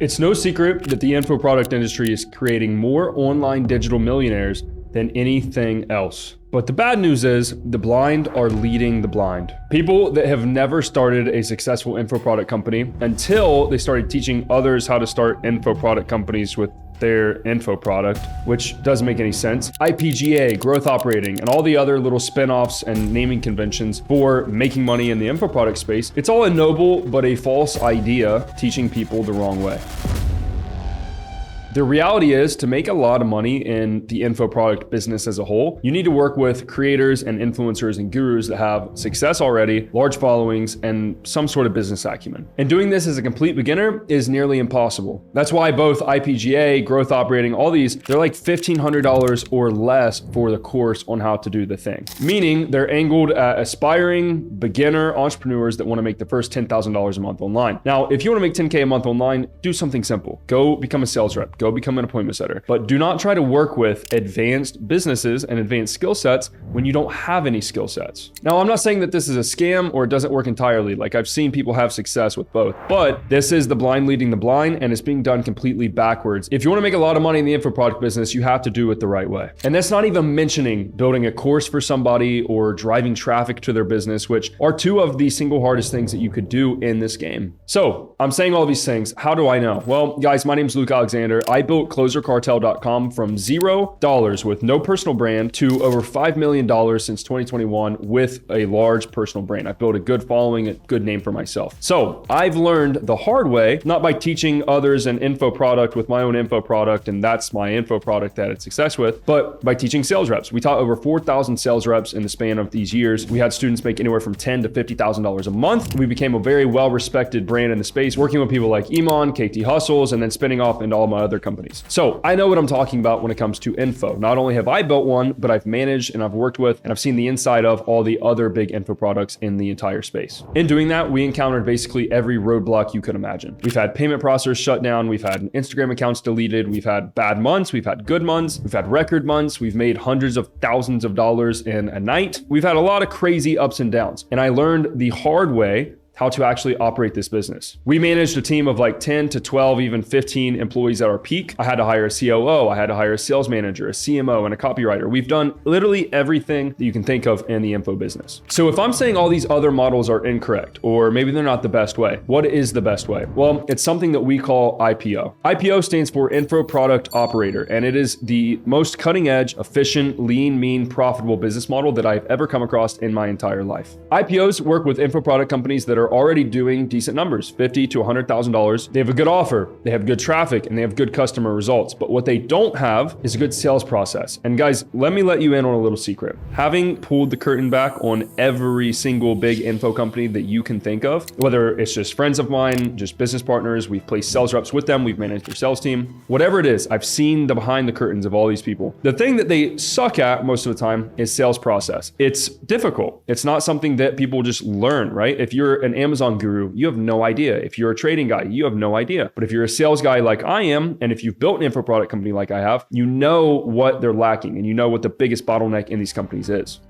It's no secret that the info product industry is creating more online digital millionaires than anything else. But the bad news is the blind are leading the blind. People that have never started a successful info product company until they started teaching others how to start info product companies with their info product, which doesn't make any sense. IPGA, growth operating, and all the other little spin-offs and naming conventions for making money in the info product space. It's all a noble but a false idea, teaching people the wrong way. The reality is, to make a lot of money in the info product business as a whole, you need to work with creators and influencers and gurus that have success already, large followings, and some sort of business acumen. And doing this as a complete beginner is nearly impossible. That's why both IPGA, growth operating, all these, they're like $1,500 or less for the course on how to do the thing. Meaning they're angled at aspiring beginner entrepreneurs that want to make the first $10,000 a month online. Now, if you want to make 10K a month online, do something simple. Go become a sales rep. Go become an appointment setter. But do not try to work with advanced businesses and advanced skill sets when you don't have any skill sets. Now, I'm not saying that this is a scam or it doesn't work entirely. Like, I've seen people have success with both, but this is the blind leading the blind, and it's being done completely backwards. If you want to make a lot of money in the info product business, you have to do it the right way. And that's not even mentioning building a course for somebody or driving traffic to their business, which are two of the single hardest things that you could do in this game. So I'm saying all these things. How do I know? Well, guys, my name is Luke Alexander. I built closercartel.com from $0 with no personal brand to over $5 million since 2021 with a large personal brand. I've built a good following, a good name for myself. So I've learned the hard way, not by teaching others an info product with my own info product, and that's my info product that I had success with, but by teaching sales reps. We taught over 4,000 sales reps in the span of these years. We had students make anywhere from $10,000 to $50,000 a month. We became a very well-respected brand in the space, working with people like Iman, KT Hustles, and then spinning off into all my other companies. So I know what I'm talking about when it comes to info. Not only have I built one, but I've managed and I've worked with and I've seen the inside of all the other big info products in the entire space. In doing that, we encountered basically every roadblock you could imagine. We've had payment processors shut down. We've had Instagram accounts deleted. We've had bad months. We've had good months. We've had record months. We've made hundreds of thousands of dollars in a night. We've had a lot of crazy ups and downs. And I learned the hard way how to actually operate this business. We managed a team of like 10 to 12, even 15 employees at our peak. I had to hire a COO, I had to hire a sales manager, a CMO, and a copywriter. We've done literally everything that you can think of in the info business. So if I'm saying all these other models are incorrect, or maybe they're not the best way, what is the best way? Well, it's something that we call IPO. IPO stands for Info Product Operator, and it is the most cutting edge, efficient, lean, mean, profitable business model that I've ever come across in my entire life. IPOs work with info product companies that are already doing decent numbers, $50,000 to $100,000. They have a good offer, they have good traffic, and they have good customer results. But what they don't have is a good sales process. And guys, let me let you in on a little secret. Having pulled the curtain back on every single big info company that you can think of, whether it's just friends of mine, just business partners, we've placed sales reps with them, we've managed their sales team, whatever it is, I've seen the behind the curtains of all these people. The thing that they suck at most of the time is sales process. It's difficult. It's not something that people just learn, right? If you're an Amazon guru, you have no idea. If you're a trading guy, you have no idea. But if you're a sales guy like I am, and if you've built an info product company like I have, you know what they're lacking and you know what the biggest bottleneck in these companies is.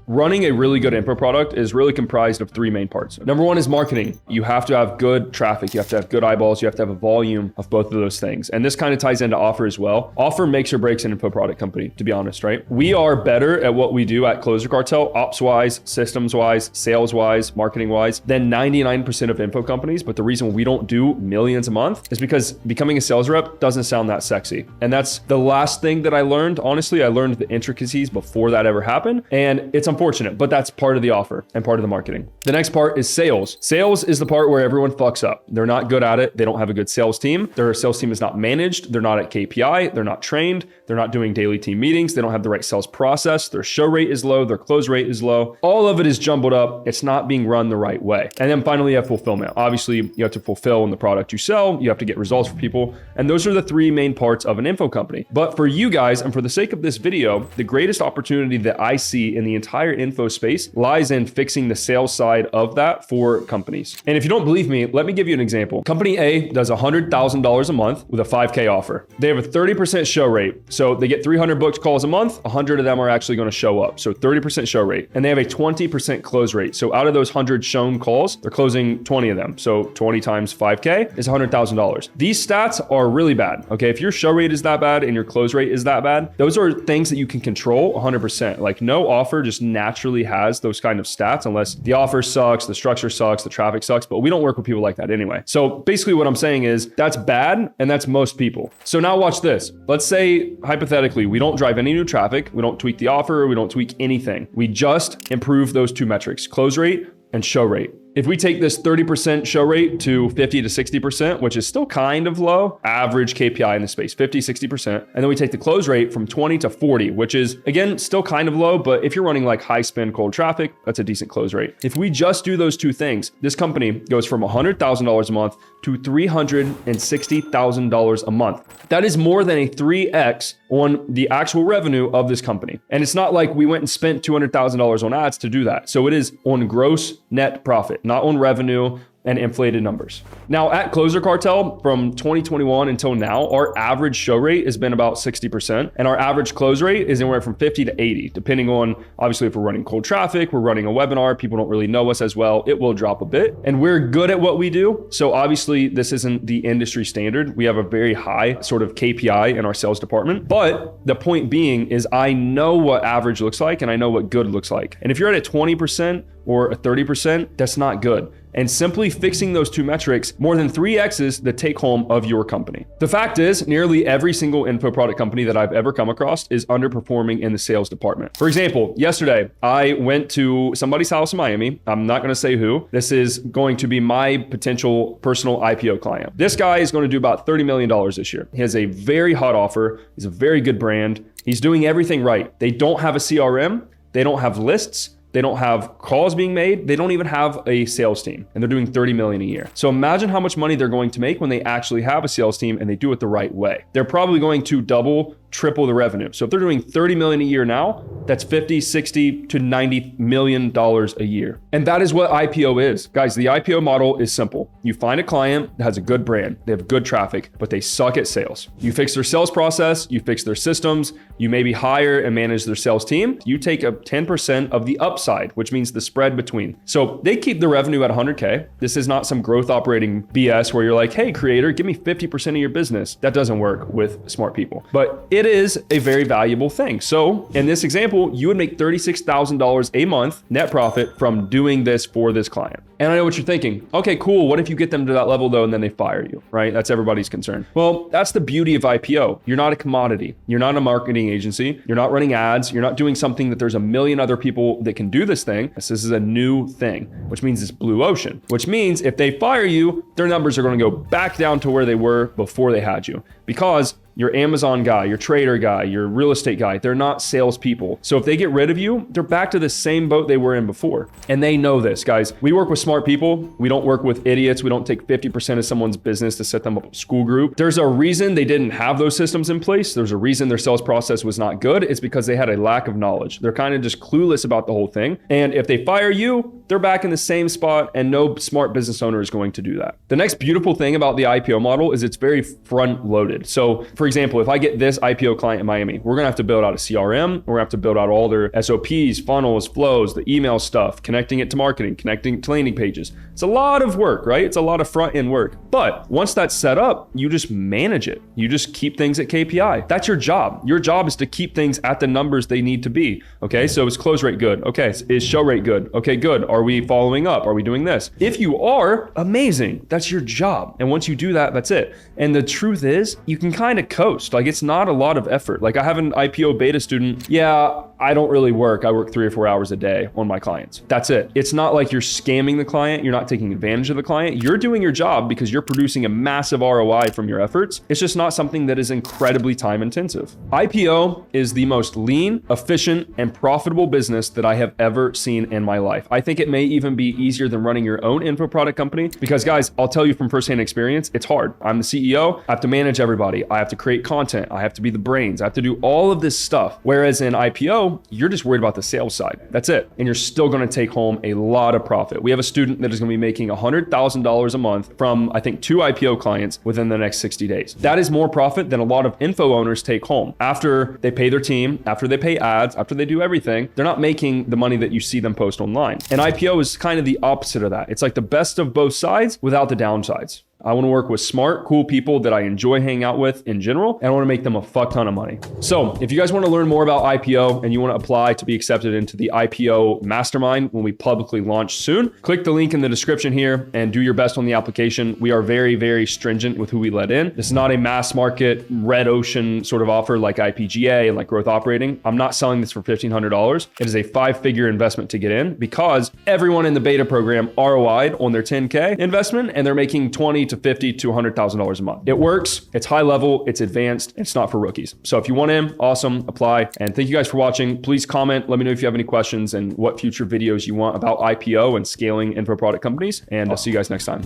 Running a really good info product is really comprised of three main parts. Number one is marketing. You have to have good traffic. You have to have good eyeballs. You have to have a volume of both of those things. And this kind of ties into offer as well. Offer makes or breaks an info product company, to be honest, right? We are better at what we do at Closer Cartel, ops-wise, systems-wise, sales-wise, marketing-wise, than 99% of info companies. But the reason we don't do millions a month is because becoming a sales rep doesn't sound that sexy. And that's the last thing that I learned. Honestly, I learned the intricacies before that ever happened. And it's unfortunate, but that's part of the offer and part of the marketing. The next part is sales. Sales is the part where everyone fucks up. They're not good at it. They don't have a good sales team. Their sales team is not managed. They're not at KPI. They're not trained. They're not doing daily team meetings. They don't have the right sales process. Their show rate is low. Their close rate is low. All of it is jumbled up. It's not being run the right way. And then finally, you have fulfillment. Obviously, you have to fulfill in the product you sell. You have to get results for people. And those are the three main parts of an info company. But for you guys, and for the sake of this video, the greatest opportunity that I see in the entire entire info space lies in fixing the sales side of that for companies. And if you don't believe me, let me give you an example. Company A does $100,000 a month with a 5K offer. They have a 30% show rate. So they get 300 booked calls a month, 100 of them are actually going to show up. So 30% show rate. And they have a 20% close rate. So out of those 100 shown calls, they're closing 20 of them. So 20 times 5K is $100,000. These stats are really bad. Okay. If your show rate is that bad and your close rate is that bad, those are things that you can control 100%. Like no offer just naturally has those kind of stats unless the offer sucks, the structure sucks, the traffic sucks, but we don't work with people like that anyway. So basically what I'm saying is that's bad and that's most people. So now watch this. Let's say hypothetically, we don't drive any new traffic. We don't tweak the offer. We don't tweak anything. We just improve those two metrics, close rate and show rate. If we take this 30% show rate to 50 to 60%, which is still kind of low, average KPI in the space, 50, 60%. And then we take the close rate from 20 to 40, which is again, still kind of low, but if you're running like high spend cold traffic, that's a decent close rate. If we just do those two things, this company goes from $100,000 a month to $360,000 a month. That is more than a 3x on the actual revenue of this company. And it's not like we went and spent $200,000 on ads to do that. So it is on gross net profit, not on revenue and inflated numbers. Now at Closer Cartel from 2021 until now, our average show rate has been about 60% and our average close rate is anywhere from 50 to 80, depending on obviously if we're running cold traffic, we're running a webinar, people don't really know us as well, it will drop a bit and we're good at what we do. So obviously this isn't the industry standard. We have a very high sort of KPI in our sales department, but the point being is I know what average looks like and I know what good looks like. And if you're at a 20% or a 30%, that's not good. And simply fixing those two metrics more than 3x's the take home of your company. The fact is, nearly every single info product company that I've ever come across is underperforming in the sales department. For example, yesterday, I went to somebody's house in Miami. I'm not gonna say who. This is going to be my potential personal IPO client. This guy is gonna do about $30 million this year. He has a very hot offer. He's a very good brand. He's doing everything right. They don't have a CRM. They don't have lists. They don't have calls being made. They don't even have a sales team and they're doing 30 million a year. So imagine how much money they're going to make when they actually have a sales team and they do it the right way. They're probably going to double, triple the revenue. So if they're doing 30 million a year now, that's 50, 60 to $90 million a year. And that is what IPO is. Guys, the IPO model is simple. You find a client that has a good brand, they have good traffic, but they suck at sales. You fix their sales process, you fix their systems, you maybe hire and manage their sales team. You take a 10% of the upside, which means the spread between. So they keep the revenue at 100K. This is not some growth operating BS where you're like, hey, creator, give me 50% of your business. That doesn't work with smart people, but it is a very valuable thing. So in this example, you would make $36,000 a month net profit from doing this for this client. And I know what you're thinking. Okay, cool. What if you get them to that level though, and then they fire you, right? That's everybody's concern. Well, that's the beauty of IPO. You're not a commodity. You're not a marketing agency. You're not running ads. You're not doing something that there's a million other people that can do this thing. This is a new thing, which means it's blue ocean, which means if they fire you, their numbers are going to go back down to where they were before they had you, because your Amazon guy, your trader guy, your real estate guy, they're not salespeople. So if they get rid of you, they're back to the same boat they were in before. And they know this, guys. We work with smart people. We don't work with idiots. We don't take 50% of someone's business to set them up a school group. There's a reason they didn't have those systems in place. There's a reason their sales process was not good. It's because they had a lack of knowledge. They're kind of just clueless about the whole thing. And if they fire you, they're back in the same spot, and no smart business owner is going to do that. The next beautiful thing about the IPO model is it's very front loaded. So for example, if I get this IPO client in Miami, we're gonna have to build out a CRM. We're gonna have to build out all their SOPs, funnels, flows, the email stuff, connecting it to marketing, connecting it to landing pages. It's a lot of work, right? It's a lot of front end work. But once that's set up, you just manage it. You just keep things at KPI. That's your job. Your job is to keep things at the numbers they need to be. Okay, so is close rate good? Okay, is show rate good? Okay, good. Are we following up? Are we doing this? If you are, amazing. That's your job. And once you do that, that's it. And the truth is, you can kind of coast. Like, it's not a lot of effort. Like, I have an IPO beta student. Yeah, I don't really work. I work 3 or 4 hours a day on my clients. That's it. It's not like you're scamming the client. You're not taking advantage of the client. You're doing your job because you're producing a massive ROI from your efforts. It's just not something that is incredibly time intensive. IPO is the most lean, efficient, and profitable business that I have ever seen in my life. I think it may even be easier than running your own info product company because, guys, I'll tell you from firsthand experience, it's hard. I'm the CEO. I have to manage everybody. I have to create content. I have to be the brains. I have to do all of this stuff. Whereas in IPO, now you're just worried about the sales side. That's it. And you're still going to take home a lot of profit. We have a student that is going to be making $100,000 a month from, I think, 2 IPO clients within the next 60 days. That is more profit than a lot of info owners take home. After they pay their team, after they pay ads, after they do everything, they're not making the money that you see them post online. And IPO is kind of the opposite of that. It's like the best of both sides without the downsides. I want to work with smart, cool people that I enjoy hanging out with in general, and I want to make them a fuck ton of money. So if you guys want to learn more about IPO and you want to apply to be accepted into the IPO mastermind when we publicly launch soon, click the link in the description here and do your best on the application. We are very, very stringent with who we let in. This is not a mass market, red ocean sort of offer like IPGA and like growth operating. I'm not selling this for $1,500. It is a 5-figure investment to get in because everyone in the beta program ROI'd on their 10K investment and they're making $20,000 to $50,000 to $100,000 a month. It works. It's high level. It's advanced. It's not for rookies. So if you want in, awesome, apply. And thank you guys for watching. Please comment. Let me know if you have any questions and what future videos you want about IPO and scaling info product companies. And I'll see you guys next time.